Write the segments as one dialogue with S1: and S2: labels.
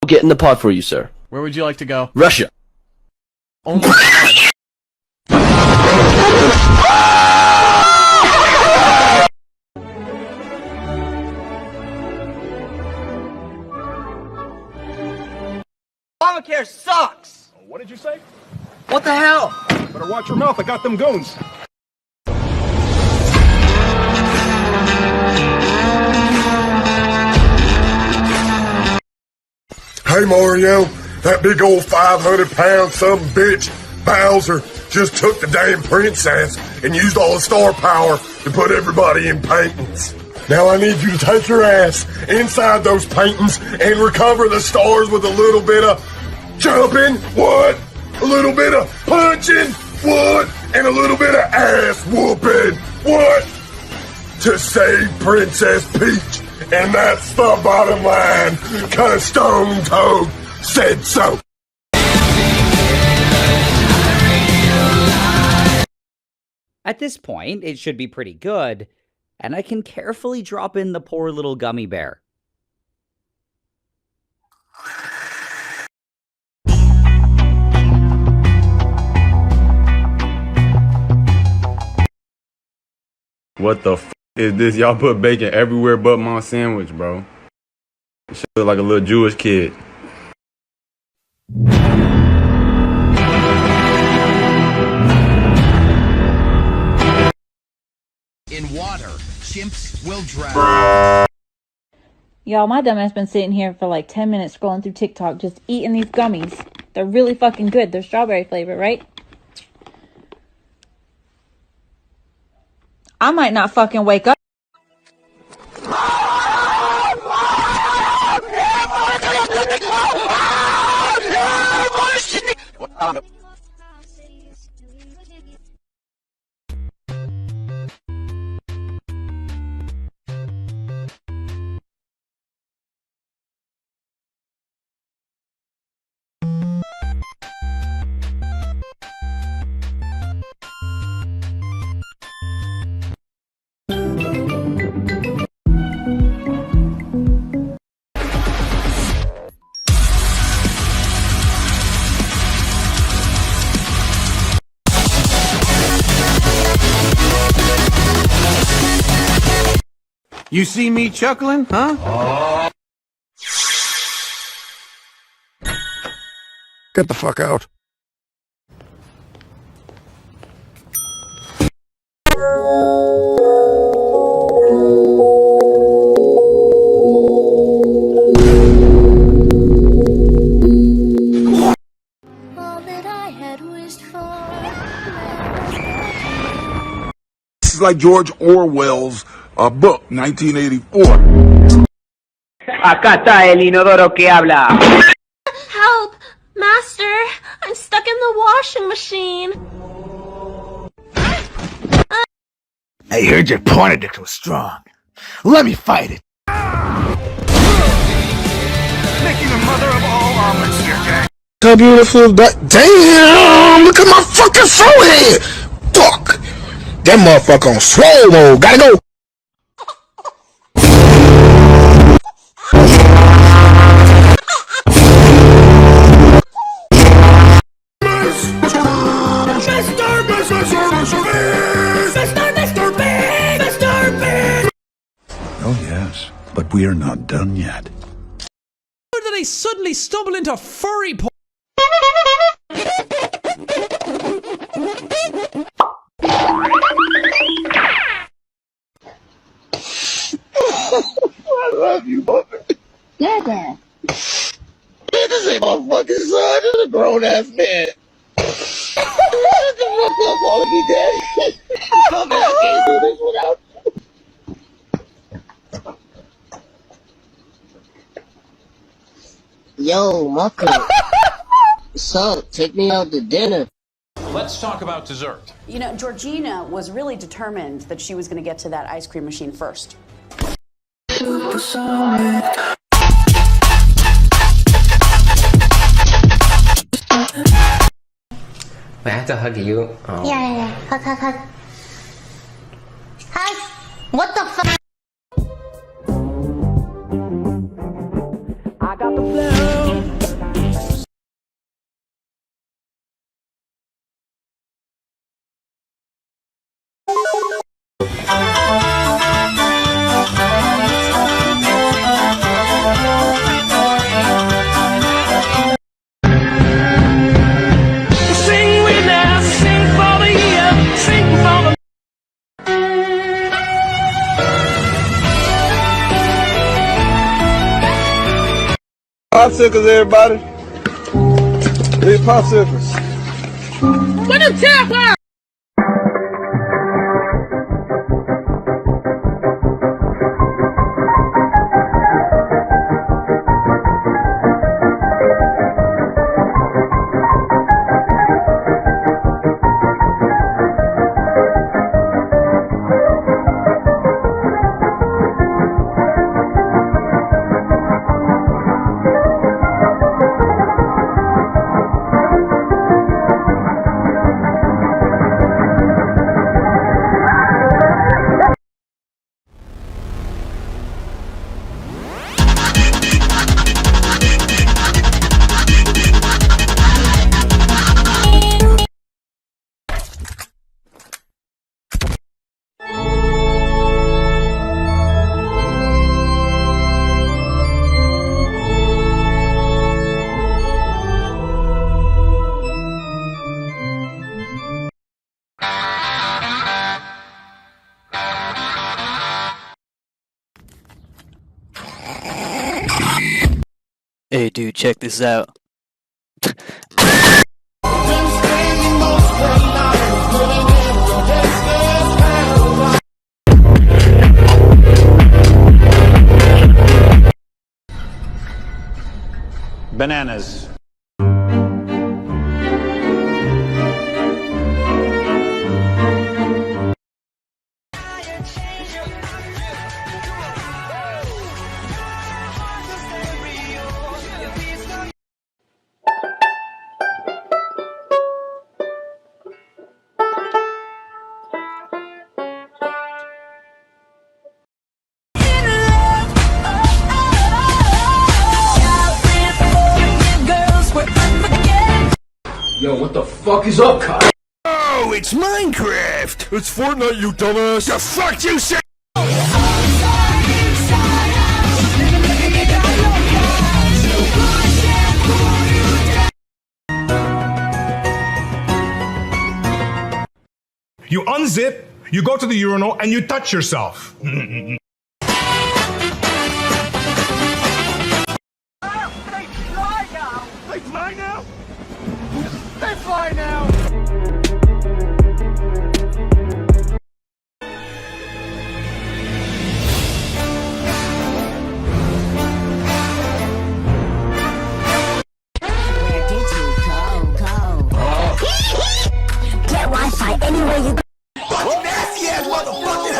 S1: get in the pod for you, sir.
S2: Where would you like to go?
S1: Russia.
S2: Oh my god.
S3: Obamacare sucks!
S4: What did you say?
S3: What the hell?
S4: Better watch your mouth, I got them goons.
S5: Hey Mario, that big old 500-pound some bitch, Bowser, just took the damn princess and used all the star power to put everybody in paintings. Now I need you to take your ass inside those paintings and recover the stars with a little bit of jumping, what? A little bit of punching, what? And a little bit of ass whooping, what? To save Princess Peach. And that's the bottom line, 'cause Stone Toad said so.
S6: At this point, it should be pretty good, and I can carefully drop in the poor little gummy bear.
S7: What the f is this? Y'all put bacon everywhere but my sandwich, bro. It should look like a little Jewish kid.
S8: In water, chimps will drown.
S9: Y'all, my dumbass been sitting here for like 10 minutes scrolling through TikTok just eating these gummies. They're really fucking good. They're strawberry flavor, right? I might not fucking wake up.
S2: You see me chuckling, huh?
S5: Get the fuck out.
S10: All that I had wished for.
S5: This is like George Orwell's book, 1984.
S3: Acá está el inodoro que habla.
S10: Help! Master! I'm stuck in the washing machine.
S8: I heard your porn addiction was strong. Let me fight it. Making the mother of all omelets here, gang.
S5: How beautiful that. Damn! Look at my fucking forehead! Fuck! That motherfucker on swole mode. Gotta go!
S8: Oh yes, but we are not done yet.
S2: How did I suddenly stumble into furry porn?
S5: I love you, mother.
S10: Yeah, Dad.
S5: This ain't my fucking son. This is a grown-ass man. What the fuck up, calling me daddy? I can't do this without you.
S3: Yo, Marco. What's up? Take me out to dinner.
S2: Let's talk about dessert.
S11: You know, Georgina was really determined that she was going to get to that ice cream machine first.
S12: I have to hug you. Oh.
S10: Yeah. Hug. Hug. What the fuck?
S3: I got the flow.
S4: popsicles, everybody. Leave popsicles.
S10: What a terrible!
S1: Hey dude, check this out.
S4: Bananas.
S8: Yo, what the fuck is up, Kyle? Oh, it's Minecraft!
S5: It's Fortnite, you dumbass!
S8: The fuck you say?
S4: You unzip, you go to the urinal, and you touch yourself. They fly now? They fly now!
S3: Where did you go? Get Wi-Fi anywhere you go.
S8: Nasty ass motherfucker!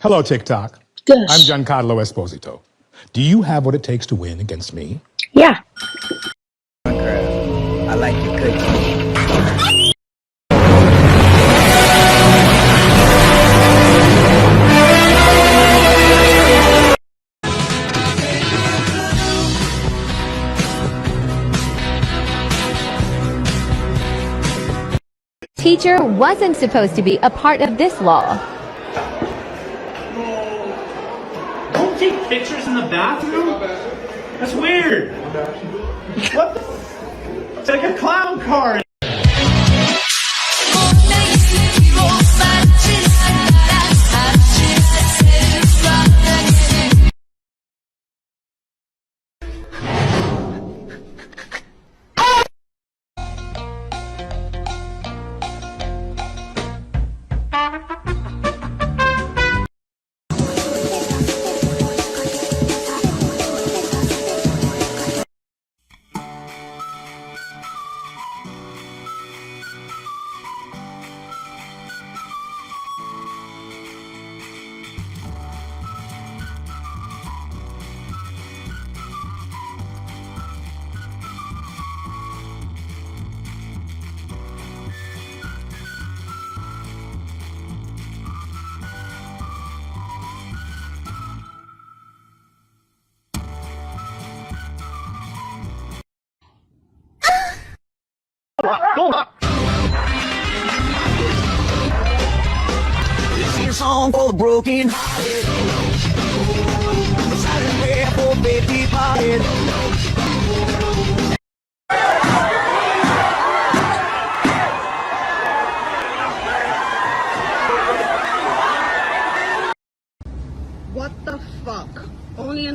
S4: Hello, TikTok.
S9: Gosh.
S4: I'm Giancarlo Esposito. Do you have what it takes to win against me?
S9: Yeah.
S8: I like your cookie.
S10: Teacher wasn't supposed to be a part of this law.
S2: Don't take pictures in the bathroom? That's weird. What the? It's like a clown car.
S8: Sing a song for the broken hearted. Silent prayer for faith departed.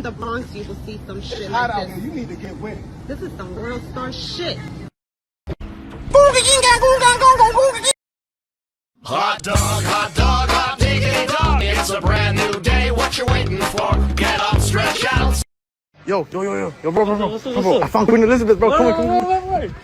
S13: the Bronx, you will see some shit like this. You need to get with it. This is some world star shit.
S14: Hot dog, hot diggity dog. It's a brand new day. What you waiting for? Get up, stretch out.
S15: Yo, bro. I found Queen Elizabeth, bro. Come on.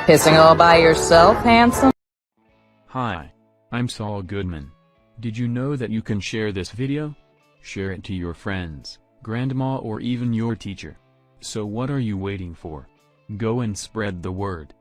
S16: Pissing all by yourself, handsome?
S17: Hi, I'm Saul Goodman. Did you know that you can share this video? Share it to your friends, grandma, or even your teacher. So what are you waiting for? Go and spread the word.